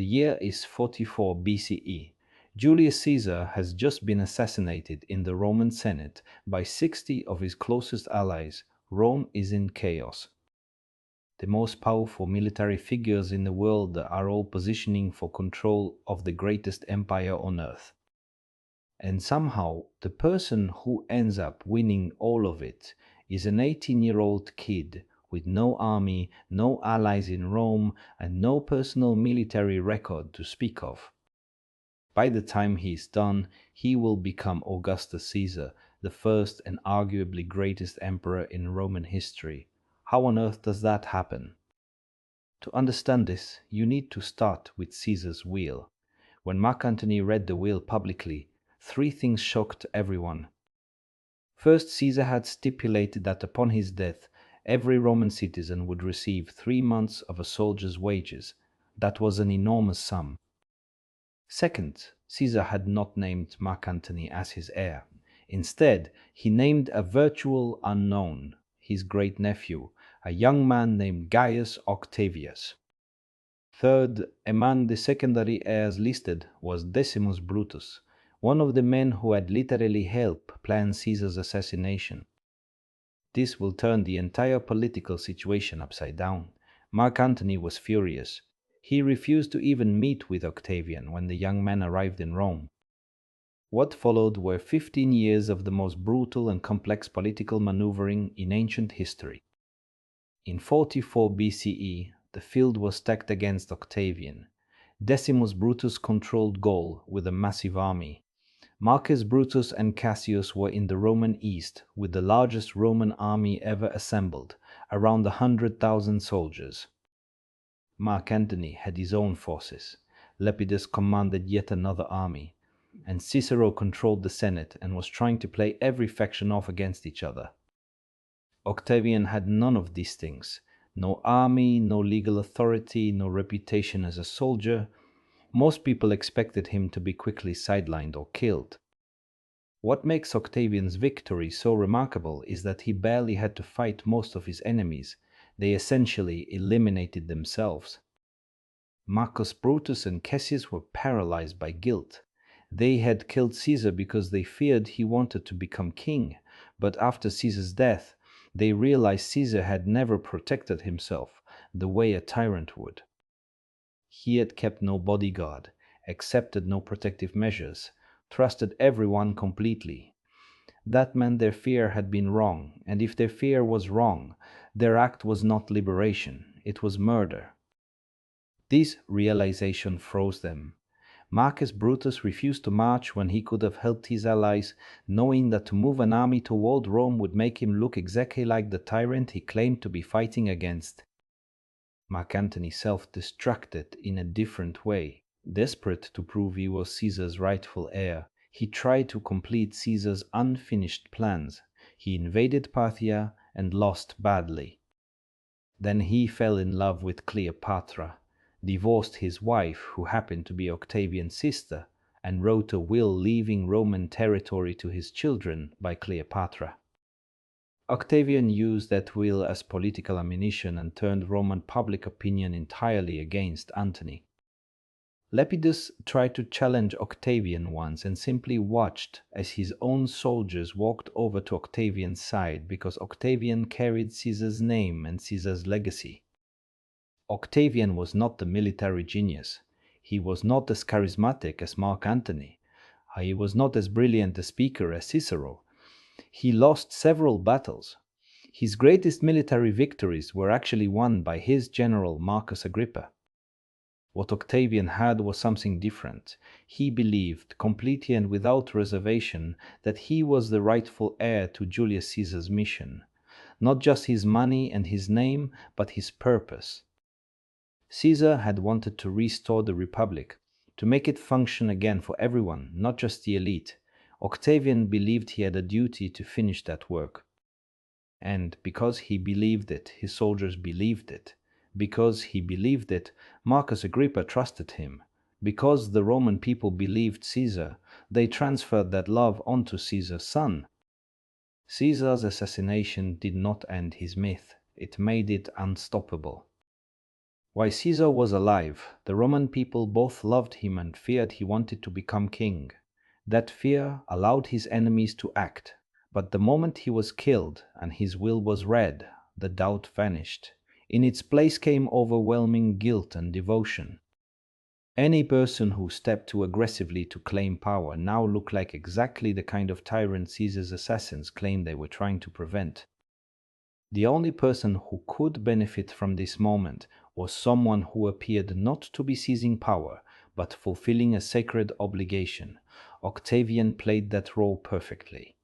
The year is 44 BCE. Julius Caesar has just been assassinated in the Roman Senate by 60 of his closest allies. Rome is in chaos. The most powerful military figures in the world are all positioning for control of the greatest empire on earth. And somehow, the person who ends up winning all of it is an 18-year-old kid with no army, no allies in Rome, and no personal military record to speak of. By the time he is done, he will become Augustus Caesar, the first and arguably greatest emperor in Roman history. How on earth does that happen? To understand this, you need to start with Caesar's will. When Mark Antony read the will publicly, three things shocked everyone. First, Caesar had stipulated that upon his death, every Roman citizen would receive 3 months of a soldier's wages. That was an enormous sum. Second, Caesar had not named Mark Antony as his heir. Instead, he named a virtual unknown, his great-nephew, a young man named Gaius Octavius. Third, among the secondary heirs listed was Decimus Brutus, one of the men who had literally helped plan Caesar's assassination. This will turn the entire political situation upside down. Mark Antony was furious. He refused to even meet with Octavian when the young man arrived in Rome. What followed were 15 years of the most brutal and complex political maneuvering in ancient history. In 44 BCE, the field was stacked against Octavian. Decimus Brutus controlled Gaul with a massive army. Marcus Brutus and Cassius were in the Roman East with the largest Roman army ever assembled, around 100,000 soldiers. Mark Antony had his own forces. Lepidus commanded yet another army, and Cicero controlled the Senate and was trying to play every faction off against each other. Octavian had none of these things. No army, no legal authority, no reputation as a soldier. Most people expected him to be quickly sidelined or killed. What makes Octavian's victory so remarkable is that he barely had to fight most of his enemies. They essentially eliminated themselves. Marcus Brutus and Cassius were paralyzed by guilt. They had killed Caesar because they feared he wanted to become king, but after Caesar's death, they realized Caesar had never protected himself the way a tyrant would. He had kept no bodyguard, accepted no protective measures, trusted everyone completely. That meant their fear had been wrong, and if their fear was wrong, their act was not liberation, it was murder. This realization froze them. Marcus Brutus refused to march when he could have helped his allies, knowing that to move an army toward Rome would make him look exactly like the tyrant he claimed to be fighting against. Mark Antony self-destructed in a different way. Desperate to prove he was Caesar's rightful heir, he tried to complete Caesar's unfinished plans. He invaded Parthia and lost badly. Then he fell in love with Cleopatra, divorced his wife, who happened to be Octavian's sister, and wrote a will leaving Roman territory to his children by Cleopatra. Octavian used that will as political ammunition and turned Roman public opinion entirely against Antony. Lepidus tried to challenge Octavian once and simply watched as his own soldiers walked over to Octavian's side because Octavian carried Caesar's name and Caesar's legacy. Octavian was not the military genius. He was not as charismatic as Mark Antony. He was not as brilliant a speaker as Cicero. He lost several battles. His greatest military victories were actually won by his general Marcus Agrippa. What Octavian had was something different. He believed, completely and without reservation, that he was the rightful heir to Julius Caesar's mission. Not just his money and his name, but his purpose. Caesar had wanted to restore the Republic, to make it function again for everyone, not just the elite. Octavian believed he had a duty to finish that work. And because he believed it, his soldiers believed it. Because he believed it, Marcus Agrippa trusted him. Because the Roman people believed Caesar, they transferred that love onto Caesar's son. Caesar's assassination did not end his myth. It made it unstoppable. While Caesar was alive, the Roman people both loved him and feared he wanted to become king. That fear allowed his enemies to act, but the moment he was killed and his will was read, the doubt vanished. In its place came overwhelming guilt and devotion. Any person who stepped too aggressively to claim power now looked like exactly the kind of tyrant Caesar's assassins claimed they were trying to prevent. The only person who could benefit from this moment was someone who appeared not to be seizing power, but fulfilling a sacred obligation. Octavian played that role perfectly.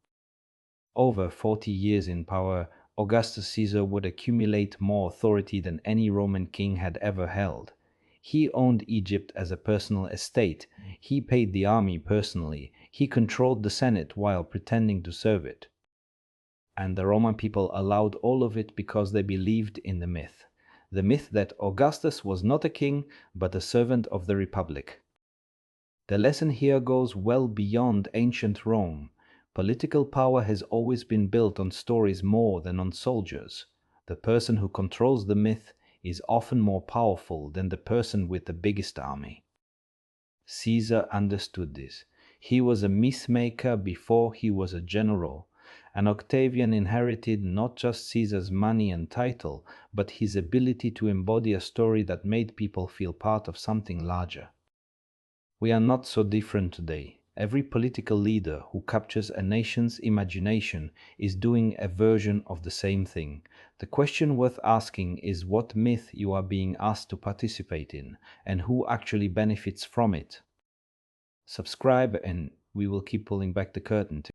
Over 40 years in power, Augustus Caesar would accumulate more authority than any Roman king had ever held. He owned Egypt as a personal estate, he paid the army personally, he controlled the Senate while pretending to serve it. And the Roman people allowed all of it because they believed in the myth that Augustus was not a king, but a servant of the Republic. The lesson here goes well beyond ancient Rome. Political power has always been built on stories more than on soldiers. The person who controls the myth is often more powerful than the person with the biggest army. Caesar understood this. He was a mythmaker before he was a general, and Octavian inherited not just Caesar's money and title, but his ability to embody a story that made people feel part of something larger. We are not so different today. Every political leader who captures a nation's imagination is doing a version of the same thing. The question worth asking is what myth you are being asked to participate in, and who actually benefits from it. Subscribe and we will keep pulling back the curtain.